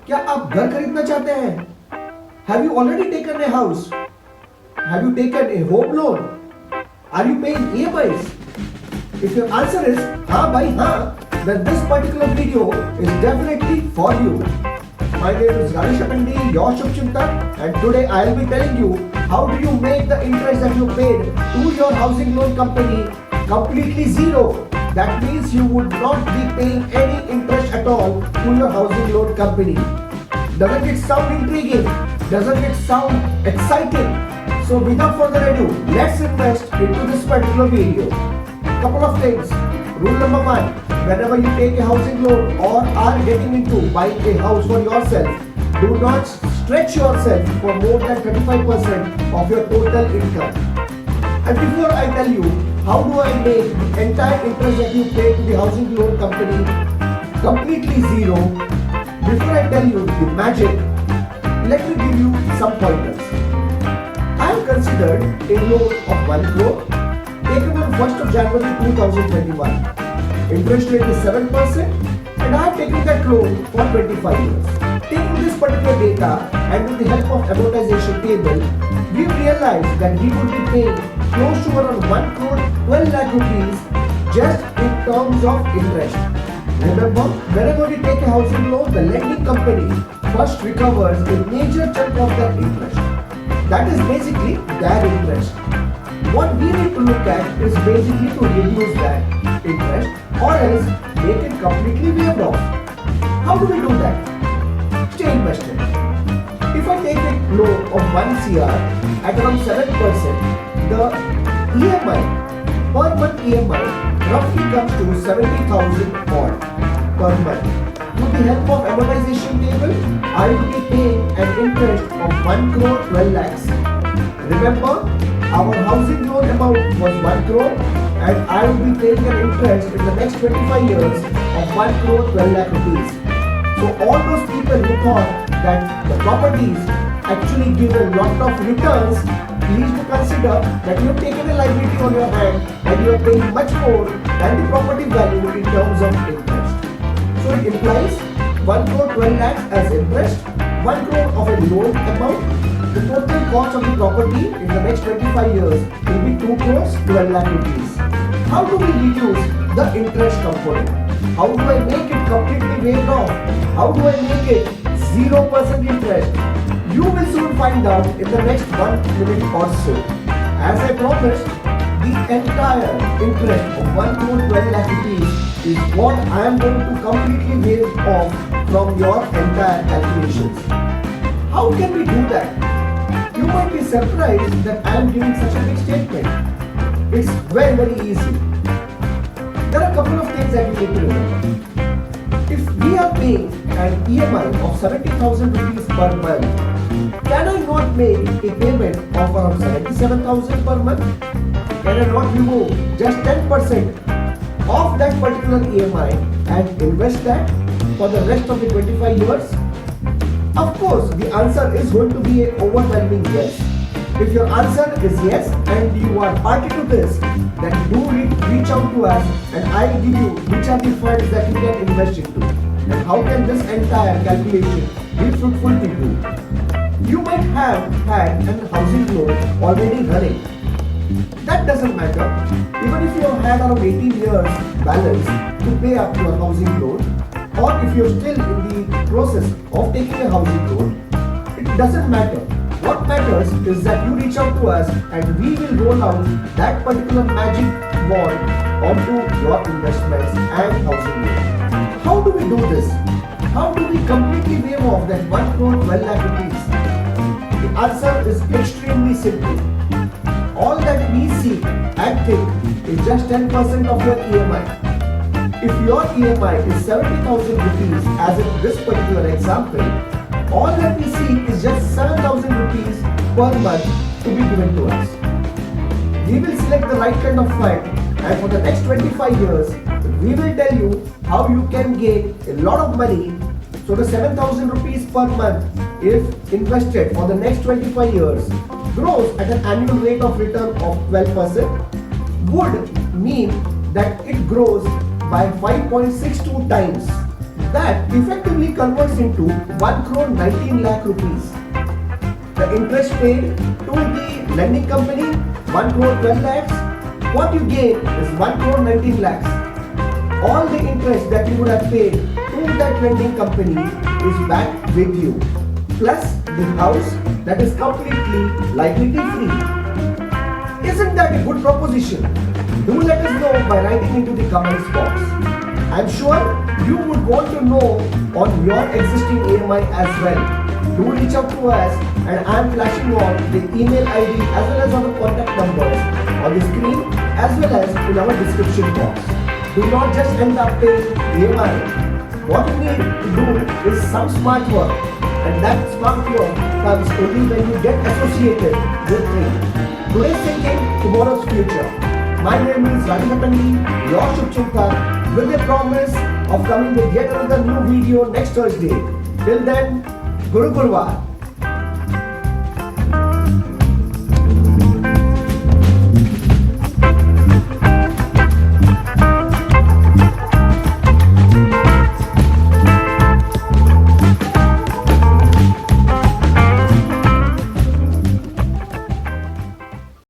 क्या आप घर खरीदना चाहते हैं? Have you already taken a house? Have you taken a home loan? Are you paying EMIs? If your answer is हाँ भाई हाँ, then this particular video is definitely for you. My name is Ramesh Apandi, your Shubchintan, and today I will be telling you how do you make the interest that you paid to your housing loan company completely zero. That means you would not be paying any interest at all to your housing loan company. Doesn't it sound intriguing? Doesn't it sound exciting? So without further ado, let's invest into this particular video. Couple of things. Rule number one, whenever you take a housing loan or are getting into buying a house for yourself, do not stretch yourself for more than 35% of your total income. And before I tell you how do I make the entire interest that you pay to the housing loan company completely zero, before I tell you the magic, let me give you some pointers. I have considered a loan of 1 crore taken on 1st of January 2021. Interest rate is 7% and I have taken that loan for 25 years. Taking this particular data and with the help of amortization table, we realized that we would be paying close to around 1 crore 12 lakh rupees just in terms of interest. Remember, whenever we take a housing loan, the lending company first recovers a major chunk of that interest. That is basically their interest. What we need to look at is basically to reduce that interest or else make it completely waived off. How do we do that? Stay invested. If I take a loan of 1 CR at around 7%, the EMI, per month EMI roughly comes to 70,000 odd per month. With the help of amortization table, I will be paying an interest of 1 crore 12 lakhs. Remember, our housing loan amount was 1 crore and I will be paying an interest in the next 25 years of 1 crore 12 lakh rupees. So all those people who thought that the properties actually give a lot of returns, please do consider that you have taken a liability on your hand and you are paying much more than the property value in terms of interest. So it implies 1 crore 12 lakhs as interest, 1 crore of a loan amount. The total cost of the property in the next 25 years will be 2 crores 12 lakh rupees. How do we reduce the interest component? How do I make it completely waived off? How do I make it 0% interest? You will soon find out in the next 1 minute or so. As I promised, the entire interest of 1 crore 12 lakh rupees is what I am going to completely waive off from your entire calculations. How can we do that? You might be surprised that I am giving such a big statement. It's very easy. There are a couple of things that you need to remember. If we are paying an EMI of 70,000 rupees per month, can I not make a payment of around 77,000 per month? Can I not remove just 10% of that particular EMI and invest that for the rest of the 25 years? Of course, the answer is going to be an overwhelming yes. If your answer is yes and you are party to this, then do reach out to us and I will give you which are the funds that you can invest into and how can this entire calculation be fruitful to you. You might have had an housing loan already running. That doesn't matter. Even if you have had around 18 years balance to pay up your housing loan, or if you're still in the process of taking a housing loan, it doesn't matter. What matters is that you reach out to us and we will roll out that particular magic wand onto your investments and housing loan. How do we do this? How do we completely waive off that 1 crore 12 lakh rupees? The answer is extremely simple. All that we see and think is just 10% of your EMI. If your EMI is 70,000 rupees as in this particular example, all that we see is just 7,000 rupees per month to be given to us. We will select the right kind of fund and for the next 25 years, we will tell you how you can gain a lot of money. So the 7,000 rupees per month, if invested for the next 25 years, grows at an annual rate of return of 12%, would mean that it grows by 5.62 times. That effectively converts into 1 crore 19 lakh rupees. The interest paid to the lending company 1 crore 12 lakhs. What you gain is 1 crore 19 lakhs. All the interest that you would have paid to that lending company is back with you. Plus the house that is completely liability free. Isn't that a good proposition? Do let us know by writing into the comments box. I'm sure you would want to know on your existing AMI as well. Do reach out to us, and I'm flashing on the email ID as well as on the contact numbers on the screen as well as in our description box. Do not just end up paying EMI. What you need to do is some smart work, and that smart work comes only when you get associated with me. Today's thinking, tomorrow's future. My name is Ravi Pandi, your Shubchintan, with the promise of coming with yet another new video next Thursday. Till then, Guru Gurvar.